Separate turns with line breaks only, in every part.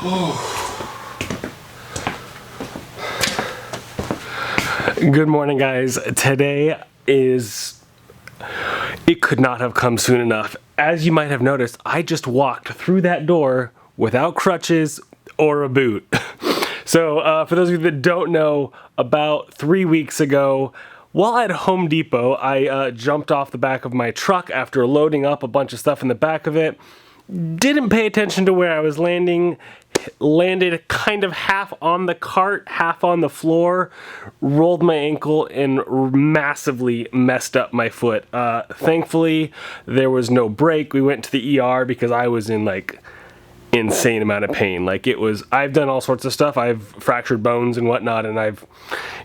Good morning, guys. Today is... It could not have come soon enough. As you might have noticed, I just walked through that door without crutches or a boot. So, for those of you that don't know, about 3 weeks ago, while at Home Depot, I jumped off the back of my truck after loading up a bunch of stuff in the back of it. Didn't pay attention to where I was landing. Landed kind of half on the cart, half on the floor, rolled my ankle, and massively messed up my foot. Thankfully, there was no break. We went to the ER because I was in like insane amount of pain. Like it was, I've done all sorts of stuff. I've fractured bones and whatnot, and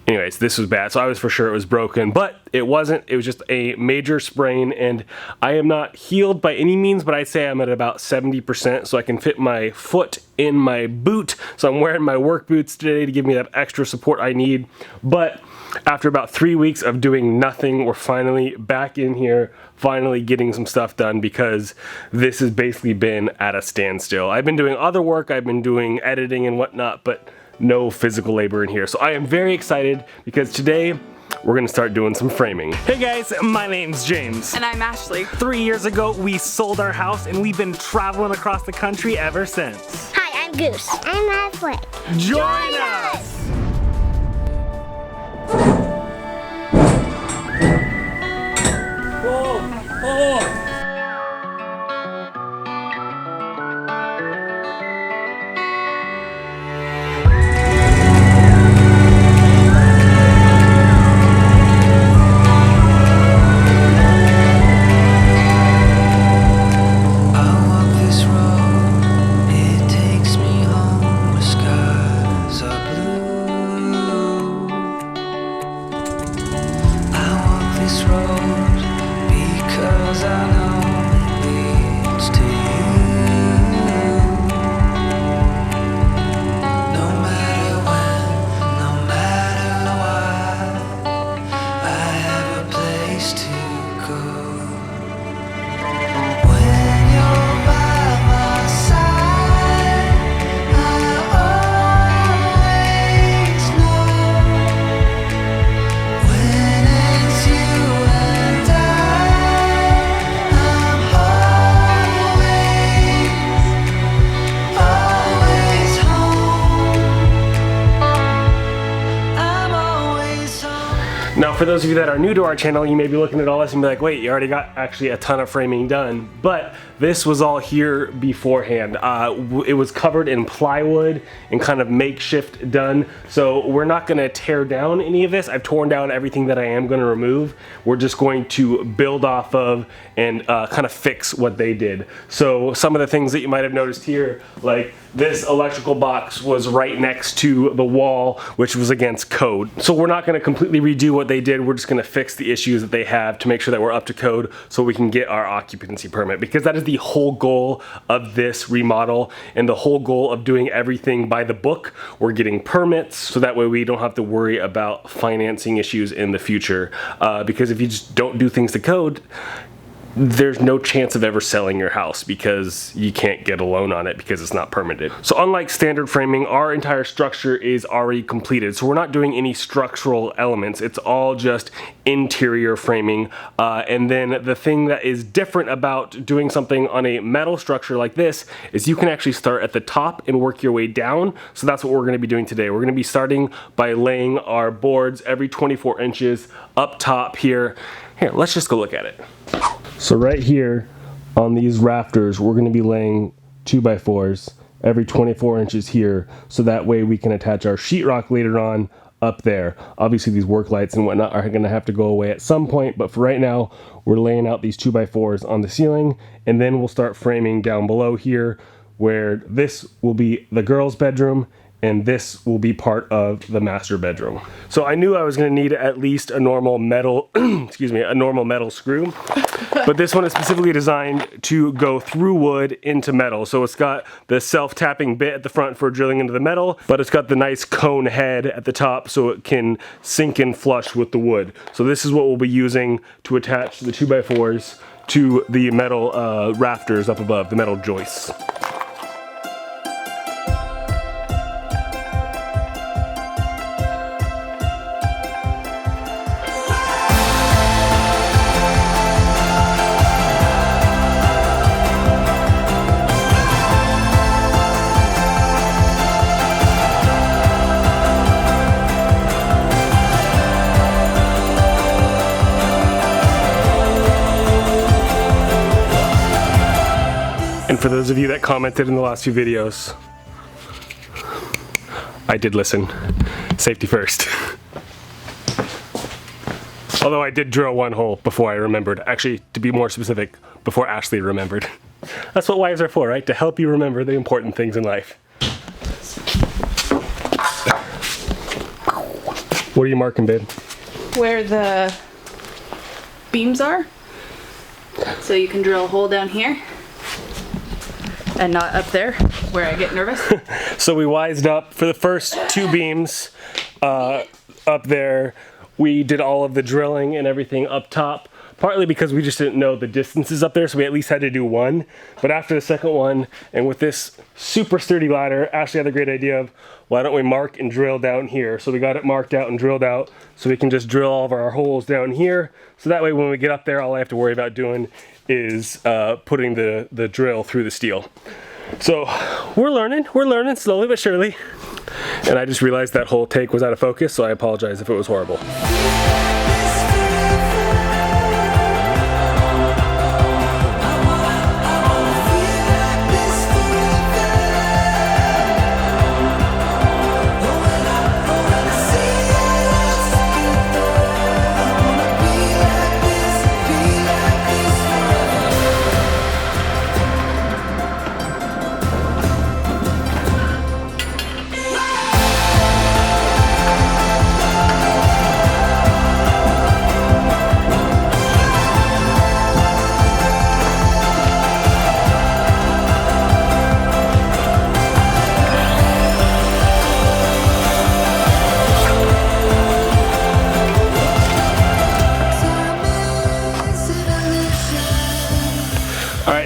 anyways, this was bad. So I was for sure it was broken, but it wasn't. It was just a major sprain, and I am not healed by any means, but I'd say I'm at about 70%, so I can fit my foot in my boot. So I'm wearing my work boots today to give me that extra support I need. But after about 3 weeks of doing nothing, we're finally back in here, finally getting some stuff done, because this has basically been at a standstill. I've been doing other work, I've been doing editing and whatnot, but no physical labor in here. So I am very excited because today we're gonna start doing some framing. Hey guys, my name's James.
And I'm Ashley.
3 years ago, we sold our house and we've been traveling across the country ever since.
Hi, I'm Goose. I'm Ashley.
Join us! Now, for those of you that are new to our channel, you may be looking at all this and be like, wait, you already got actually a ton of framing done. But this was all here beforehand. It was covered in plywood and kind of makeshift done. So we're not gonna tear down any of this. I've torn down everything that I am gonna remove. We're just going to build off of and kind of fix what they did. So some of the things that you might have noticed here, like this electrical box was right next to the wall, which was against code. So we're not gonna completely redo what they did. We're just gonna fix the issues that they have to make sure that we're up to code so we can get our occupancy permit, because that is the whole goal of this remodel and the whole goal of doing everything by the book. We're getting permits so that way we don't have to worry about financing issues in the future, because if you just don't do things to code, there's no chance of ever selling your house because you can't get a loan on it because it's not permitted. So unlike standard framing, our entire structure is already completed. So we're not doing any structural elements. It's all just interior framing. And then the thing that is different about doing something on a metal structure like this is you can actually start at the top and work your way down. So that's what we're gonna be doing today. We're gonna be starting by laying our boards every 24 inches up top here. Here, let's just go look at it. So right here on these rafters, we're gonna be laying 2x4s every 24 inches here, so that way we can attach our sheetrock later on up there. Obviously these work lights and whatnot are gonna have to go away at some point, but for right now, we're laying out these 2x4s on the ceiling, and then we'll start framing down below here, where this will be the girls' bedroom, and this will be part of the master bedroom. So I knew I was gonna need at least a normal metal, excuse me, a normal metal screw. But this one is specifically designed to go through wood into metal. So it's got the self-tapping bit at the front for drilling into the metal, but it's got the nice cone head at the top so it can sink in flush with the wood. So this is what we'll be using to attach the 2x4s to the metal rafters up above, the metal joists. And for those of you that commented in the last few videos, I did listen. Safety first. Although I did drill one hole before I remembered. Actually, to be more specific, before Ashley remembered. That's what wives are for, right? To help you remember the important things in life. What are you marking, babe?
Where the beams are. So you can drill a hole down here. And not up there, where I get nervous.
So we wised up for the first 2 beams up there. We did all of the drilling and everything up top, partly because we just didn't know the distances up there, so we at least had to do 1. But after the second one, and with this super sturdy ladder, Ashley had a great idea of, why don't we mark and drill down here? So we got it marked out and drilled out, so we can just drill all of our holes down here. So that way when we get up there, all I have to worry about doing is putting the drill through the steel. So we're learning slowly but surely. And I just realized that whole take was out of focus, so I apologize if it was horrible.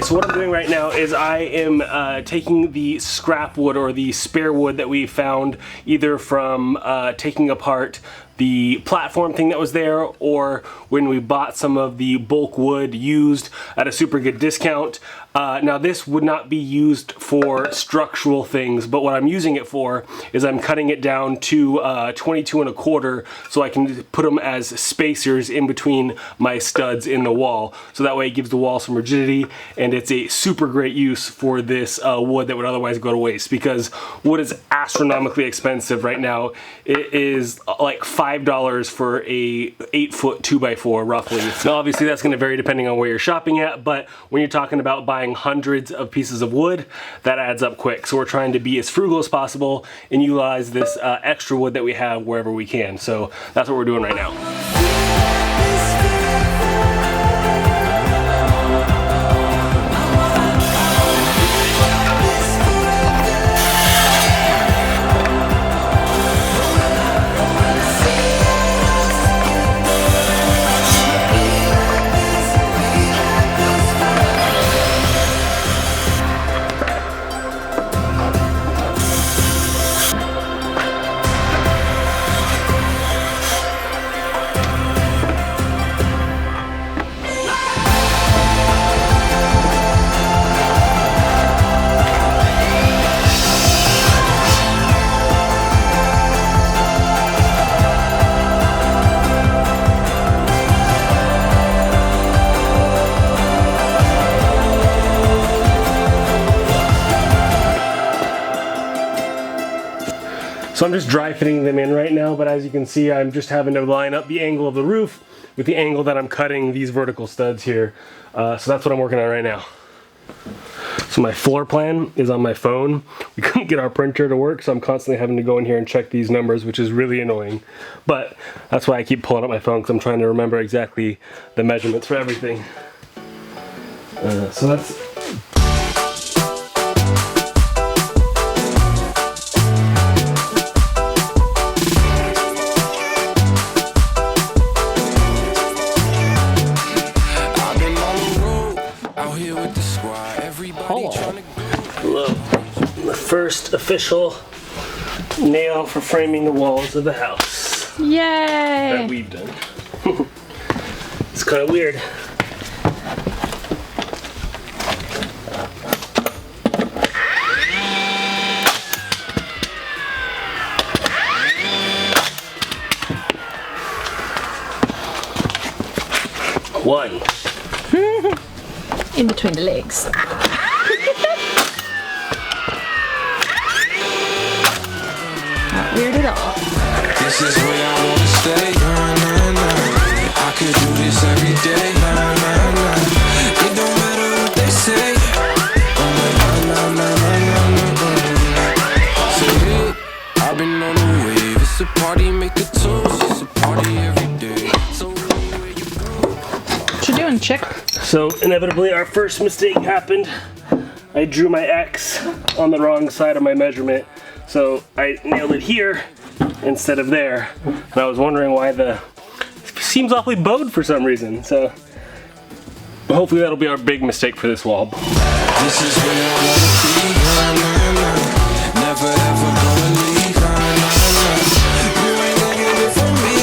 So what I'm doing right now is I am taking the scrap wood or the spare wood that we found either from taking apart the platform thing that was there, or when we bought some of the bulk wood used at a super good discount. Now this would not be used for structural things, but what I'm using it for is I'm cutting it down to 22 1/4 so I can put them as spacers in between my studs in the wall. So that way it gives the wall some rigidity, and it's a super great use for this wood that would otherwise go to waste, because wood is astronomically expensive right now. It is like $5 for a 8-foot 2x4 roughly. Now obviously that's going to vary depending on where you're shopping at, but when you're talking about buying hundreds of pieces of wood, that adds up quick. So we're trying to be as frugal as possible and utilize this extra wood that we have wherever we can. So that's what we're doing right now. So I'm just dry fitting them in right now, but as you can see, I'm just having to line up the angle of the roof with the angle that I'm cutting these vertical studs here. So that's what I'm working on right now. So my floor plan is on my phone. We couldn't get our printer to work, so I'm constantly having to go in here and check these numbers, which is really annoying. But that's why I keep pulling up my phone, because I'm trying to remember exactly the measurements for everything. So that's... the first official nail for framing the walls of the house.
Yay!
That we've done. It's kind of weird. One.
In between the legs. figured it all.
This is where I wanna stay. I could do this every day. It don't matter what they say. I've been on the wave. It's a party, make a toast. It's a party every day. So where you go?
What you doing, chick?
So inevitably our first mistake happened. I drew my X on the wrong side of my measurement. So I nailed it here instead of there. And I was wondering why it seems awfully bowed for some reason. So hopefully that'll be our big mistake for this wall.
This is where I wanna be. Never ever gonna leave. You ain't gonna get it from me.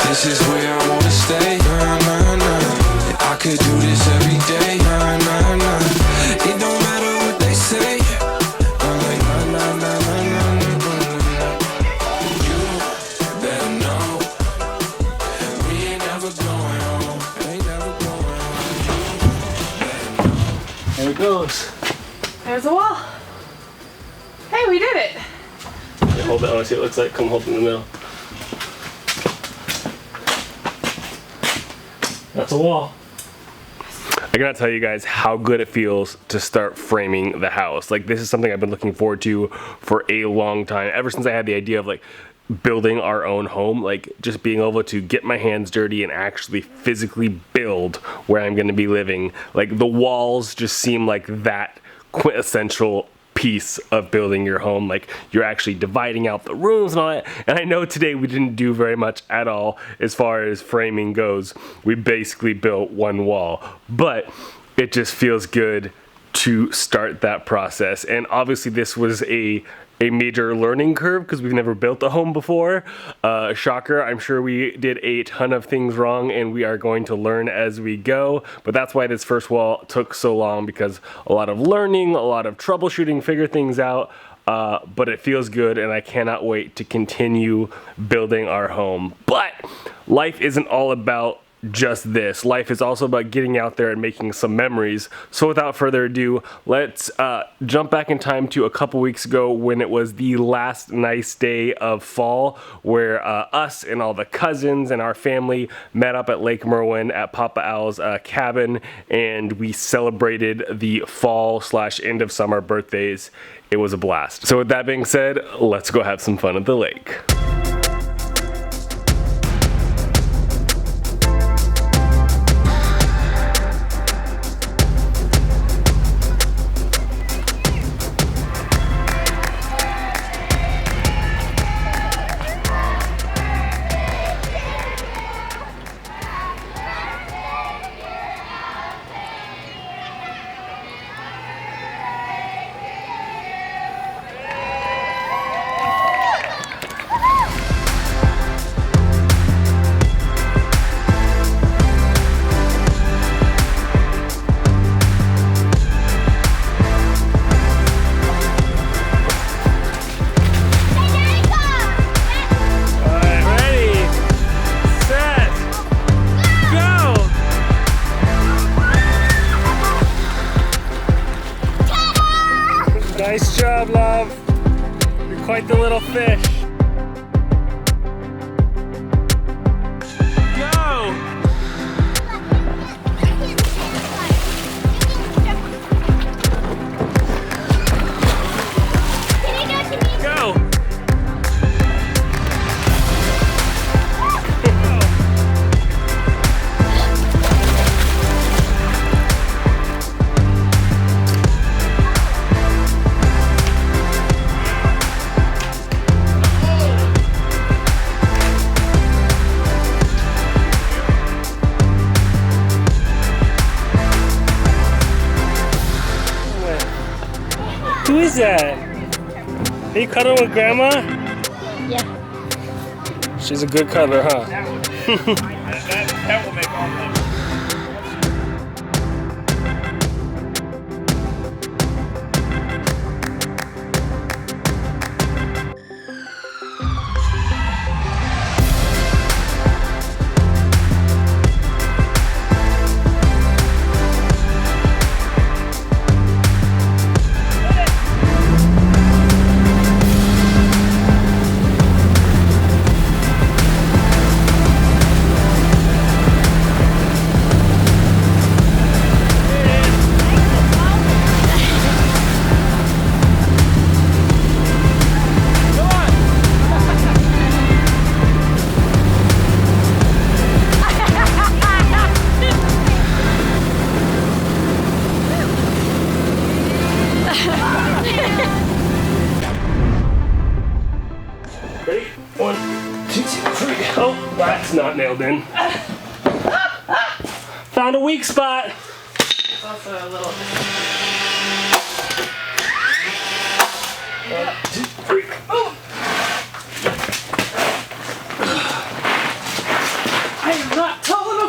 This is where I wanna stay. I could do this every day. It don't matter what they say. You better know we ain't never going home. Ain't never going home.
There it goes.
There's a wall. Hey, we did it.
Yeah, hold it. I want to see what it looks like. Come hold it in the middle. That's a wall. I gotta tell you guys how good it feels to start framing the house. Like, this is something I've been looking forward to for a long time. Ever since I had the idea of like building our own home, like just being able to get my hands dirty and actually physically build where I'm gonna be living. Like, the walls just seem like that quintessential piece of building your home. Like, you're actually dividing out the rooms and all that. And I know today we didn't do very much at all as far as framing goes. We basically built one wall, but it just feels good to start that process. And obviously this was a major learning curve because we've never built a home before. Shocker, I'm sure we did a ton of things wrong and we are going to learn as we go, but that's why this first wall took so long, because a lot of learning, a lot of troubleshooting, figure things out, but it feels good and I cannot wait to continue building our home. But life isn't all about just this. Life is also about getting out there and making some memories. So without further ado, let's jump back in time to a couple weeks ago when it was the last nice day of fall, where us and all the cousins and our family met up at Lake Merwin at Papa Al's cabin, and we celebrated the fall / end of summer birthdays. It was a blast. So with that being said, let's go have some fun at the lake. Nice job, love. You're quite the little fish. Go! Go! Who is that? Are you cuddling with Grandma?
Yeah.
She's a good cuddler, huh?
That will make all of them.
not nailed in. Found a weak spot.
It's also a little